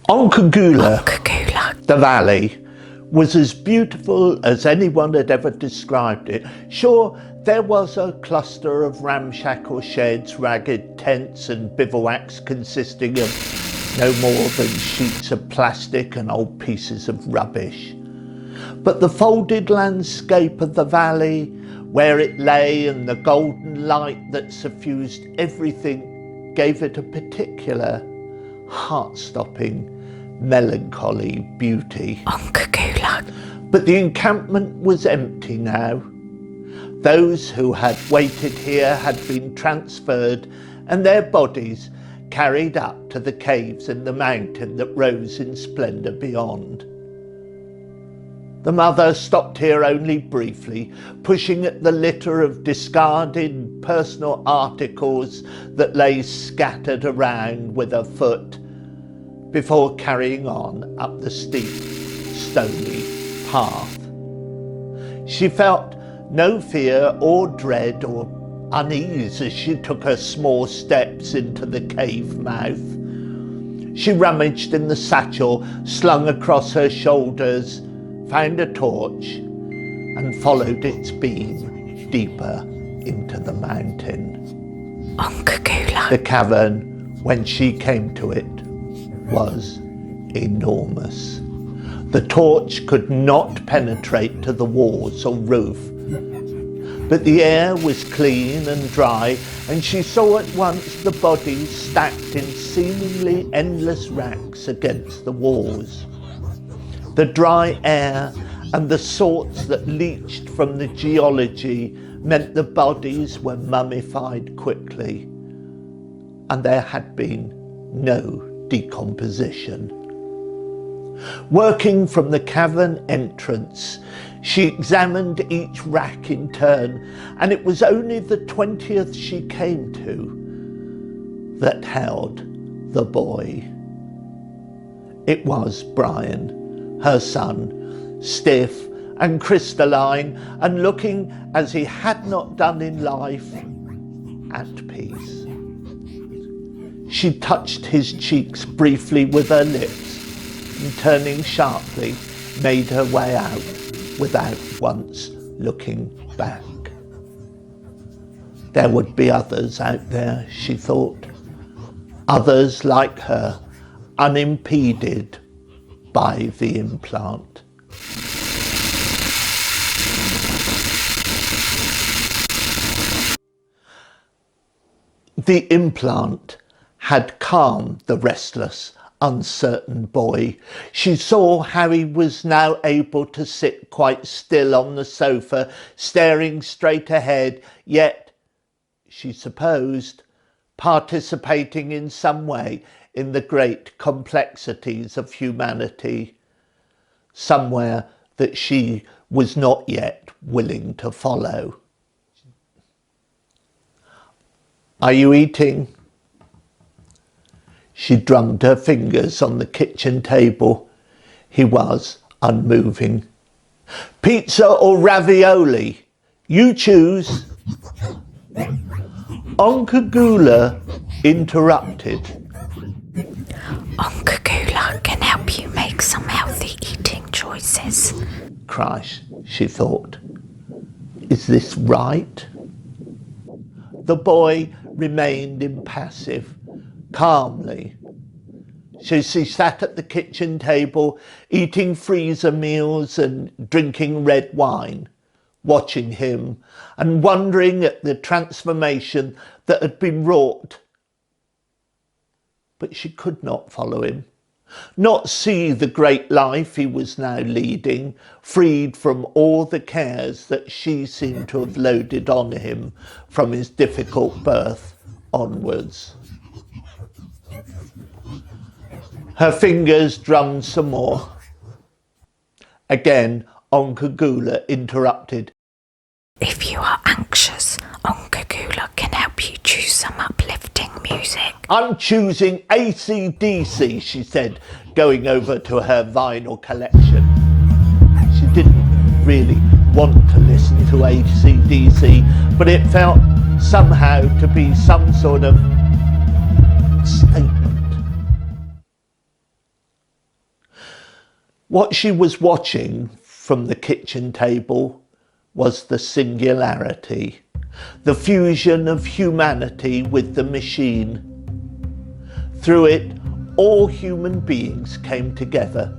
Oncoogoola, the valley, was as beautiful as anyone had ever described it. Sure, there was a cluster of ramshackle sheds, ragged tents and bivouacs consisting of no more than sheets of plastic and old pieces of rubbish. But the folded landscape of the valley, where it lay, and the golden light that suffused everything gave it a particular, heart-stopping, melancholy beauty. Oncoogoola. But the encampment was empty now. Those who had waited here had been transferred and their bodies carried up to the caves in the mountain that rose in splendour beyond. The mother stopped here only briefly, pushing at the litter of discarded personal articles that lay scattered around with her foot, before carrying on up the steep, stony path. She felt no fear or dread or unease as she took her small steps into the cave mouth. She rummaged in the satchel slung across her shoulders, found a torch, and followed its beam deeper into the mountain. Oncoogoola. The cavern, when she came to it, was enormous. The torch could not penetrate to the walls or roof, but the air was clean and dry, and she saw at once the bodies stacked in seemingly endless racks against the walls. The dry air and the salts that leached from the geology meant the bodies were mummified quickly, and there had been no decomposition. Working from the cavern entrance, she examined each rack in turn, and it was only the 20th she came to that held the boy. It was Brian, her son, stiff and crystalline, and looking as he had not done in life, at peace. She touched his cheeks briefly with her lips, and turning sharply, made her way out without once looking back. There would be others out there, she thought, others like her, unimpeded by the implant. The implant had calmed the restless, uncertain boy. She saw how he was now able to sit quite still on the sofa, staring straight ahead, yet, she supposed, participating in some way in the great complexities of humanity, somewhere that she was not yet willing to follow. Are you eating? She drummed her fingers on the kitchen table. He was unmoving. Pizza or ravioli? You choose. Oncoogoola interrupted. Oncoogoola can help you make some healthy eating choices. Christ, she thought. Is this right? The boy remained impassive, calmly. She sat at the kitchen table, eating freezer meals and drinking red wine, watching him and wondering at the transformation that had been wrought. But she could not follow him, not see the great life he was now leading, freed from all the cares that she seemed to have loaded on him from his difficult birth onwards. Her fingers drummed some more. Again, Oncoogoola interrupted. If you are anxious, Oncoogoola can help you choose some uplifting music. I'm choosing AC/DC, she said, going over to her vinyl collection. She didn't really want to listen to AC/DC, but it felt somehow to be some sort of statement. What she was watching from the kitchen table was the singularity, the fusion of humanity with the machine. Through it, all human beings came together.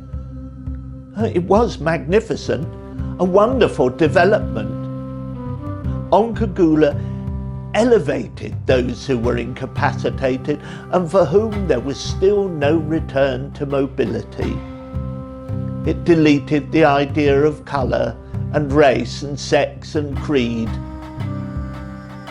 It was magnificent, a wonderful development. Oncoogoola elevated those who were incapacitated and for whom there was still no return to mobility. It deleted the idea of colour and race and sex and creed.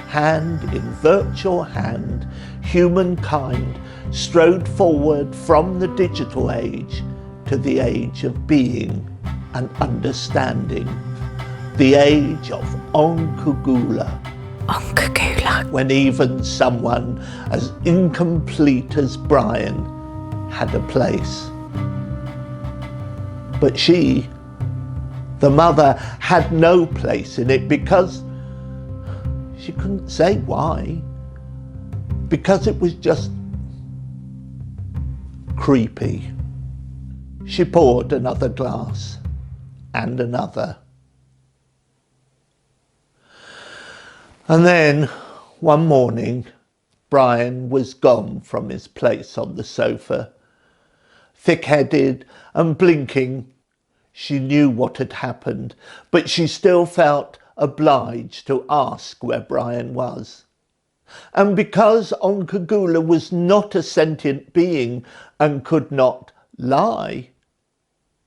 Hand in virtual hand, humankind strode forward from the digital age to the age of being and understanding, the age of Oncoogoola. Oncoogoola. When even someone as incomplete as Brian had a place. But she, the mother, had no place in it because she couldn't say why. Because it was just creepy. She poured another glass and another. And then, one morning, Brian was gone from his place on the sofa. Thick-headed and blinking, she knew what had happened, but she still felt obliged to ask where Brian was. And because Oncoogoola was not a sentient being and could not lie,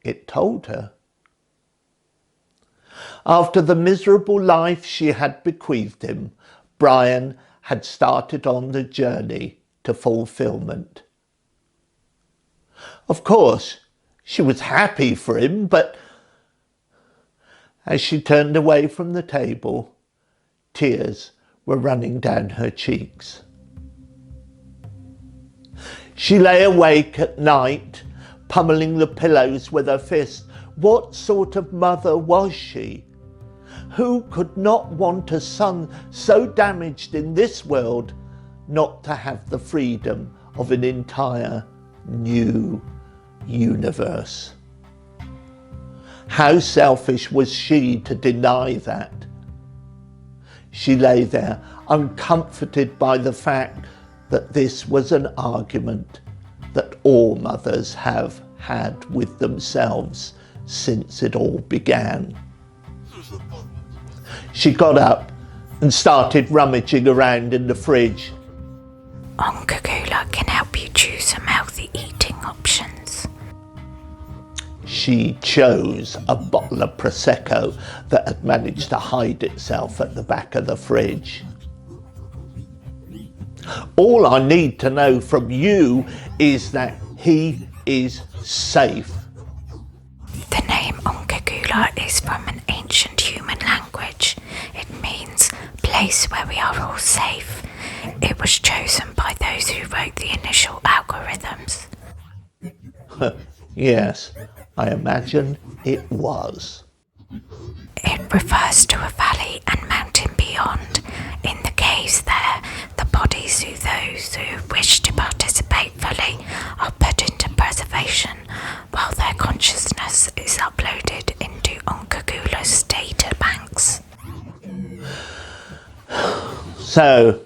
it told her. After the miserable life she had bequeathed him, Brian had started on the journey to fulfillment. Of course, she was happy for him, but as she turned away from the table, tears were running down her cheeks. She lay awake at night, pummeling the pillows with her fist. What sort of mother was she? Who could not want a son so damaged in this world not to have the freedom of an entire new universe? How selfish was she to deny that? She lay there, uncomforted by the fact that this was an argument that all mothers have had with themselves since it all began. She got up and started rummaging around in the fridge. Oncoogoola can help you choose some healthy eating options. She chose a bottle of Prosecco that had managed to hide itself at the back of the fridge. All I need to know from you is that he is safe. The name Oncoogoola is from an ancient human language. It means place where we are all safe. It was chosen by those who wrote the initial algorithms. Yes, I imagine it was. It refers to a valley and mountain beyond. In the caves there, the bodies of those who wish to participate fully are put into preservation, while their consciousness is uploaded into Oncogoola's data banks. So,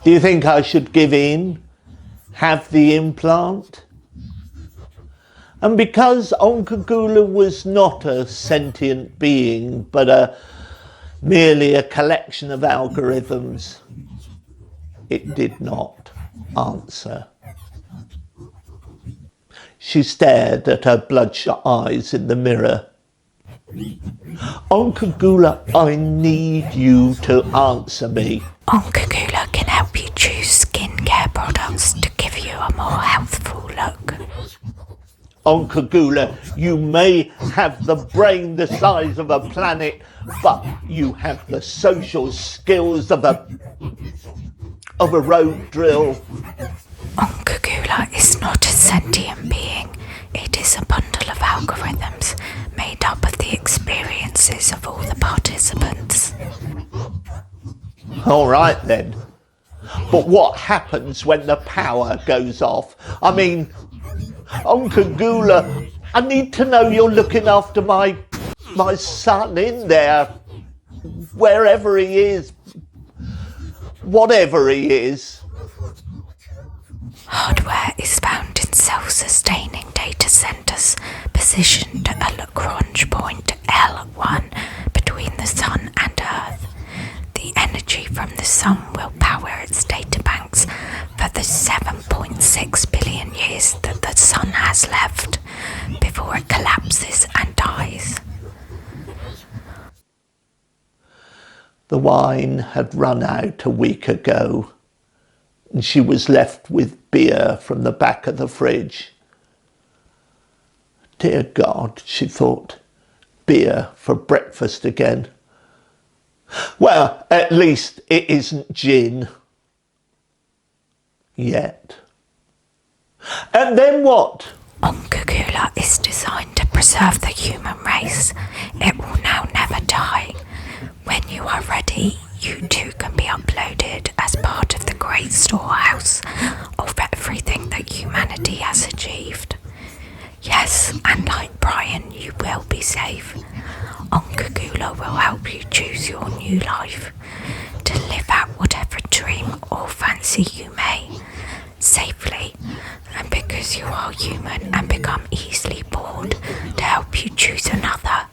do you think I should give in? Have the implant? And because Oncoogoola was not a sentient being, but merely a collection of algorithms, it did not answer. She stared at her bloodshot eyes in the mirror. Oncoogoola, I need you to answer me. Oncoogoola can help you choose skincare products to give you a more healthful look. Oncoogoola, you may have the brain the size of a planet, but you have the social skills of a road drill. Oncoogoola is not a sentient being. It is a bundle of algorithms made up of the experiences of all the participants. All right then. But what happens when the power goes off? I mean, Oncoogoola, I need to know you're looking after my son in there, wherever he is, whatever he is. Hardware is found in self-sustaining data centers positioned at a Lagrange point L1 between the Sun and Earth. The energy from the Sun will power its data banks for the 7.6 billion years that the Sun has left before it collapses and dies. The wine had run out a week ago, and she was left with beer from the back of the fridge. Dear God, she thought, beer for breakfast again. Well, at least it isn't gin. Yet. And then what? Oncoogoola is designed to preserve the human race. It will now never die. When you are ready, you too can be uploaded as part of the great storehouse of everything that humanity has achieved. Yes, and like Brian, you will be safe. Oncoogoola will help you choose your new life, to live out whatever dream or fancy you may, safely, and because you are human and become easily bored, to help you choose another,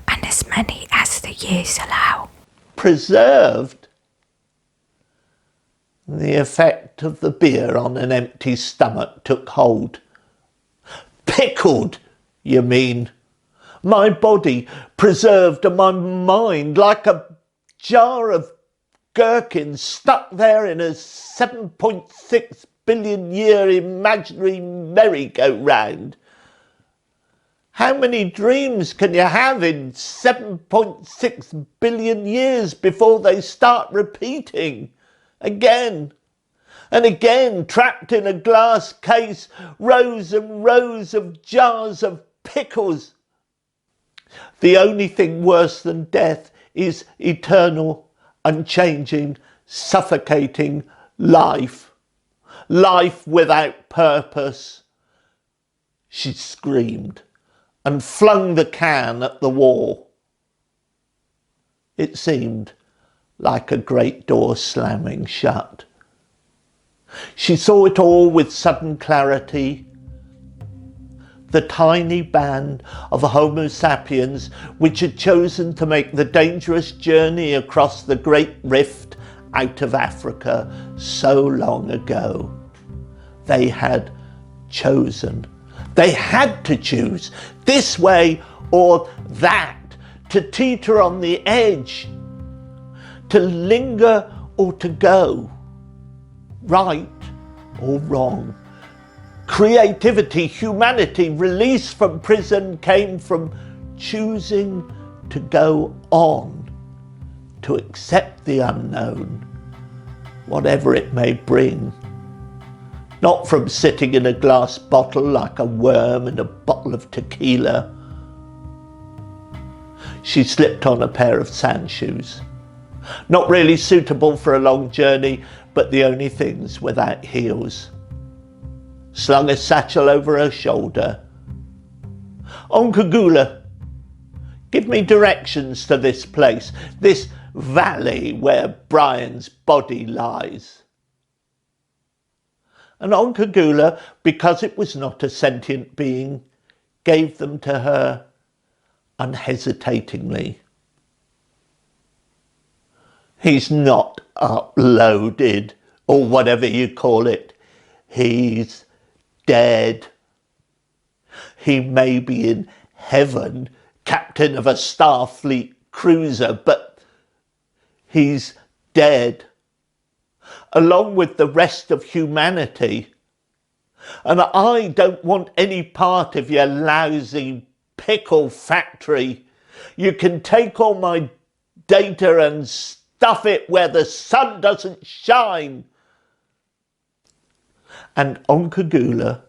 and as many as the years allow. Preserved? The effect of the beer on an empty stomach took hold. Pickled, you mean? My body preserved and my mind like a jar of gherkins stuck there in a 7.6 billion year imaginary merry-go-round. How many dreams can you have in 7.6 billion years before they start repeating? Again and again, trapped in a glass case, rows and rows of jars of pickles. The only thing worse than death is eternal, unchanging, suffocating life. Life without purpose. She screamed and flung the can at the wall. It seemed like a great door slamming shut. She saw it all with sudden clarity. The tiny band of Homo sapiens which had chosen to make the dangerous journey across the great rift out of Africa so long ago. They had chosen. They had to choose this way or that, to teeter on the edge, to linger or to go, right or wrong. Creativity, humanity, release from prison came from choosing to go on, to accept the unknown, whatever it may bring. Not from sitting in a glass bottle like a worm in a bottle of tequila. She slipped on a pair of sand shoes. Not really suitable for a long journey, but the only things without heels. Slung a satchel over her shoulder. Oncoogoola, give me directions to this place, this valley where Brian's body lies. And Oncoogoola, because it was not a sentient being, gave them to her unhesitatingly. He's not uploaded, or whatever you call it. He's dead. He may be in heaven, captain of a Starfleet cruiser, but he's dead, along with the rest of humanity. And I don't want any part of your lousy pickle factory. You can take all my data and stuff it where the sun doesn't shine. And Oncoogoola,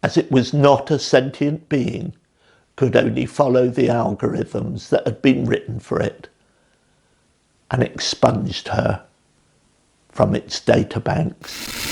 as it was not a sentient being, could only follow the algorithms that had been written for it, and expunged her from its data banks.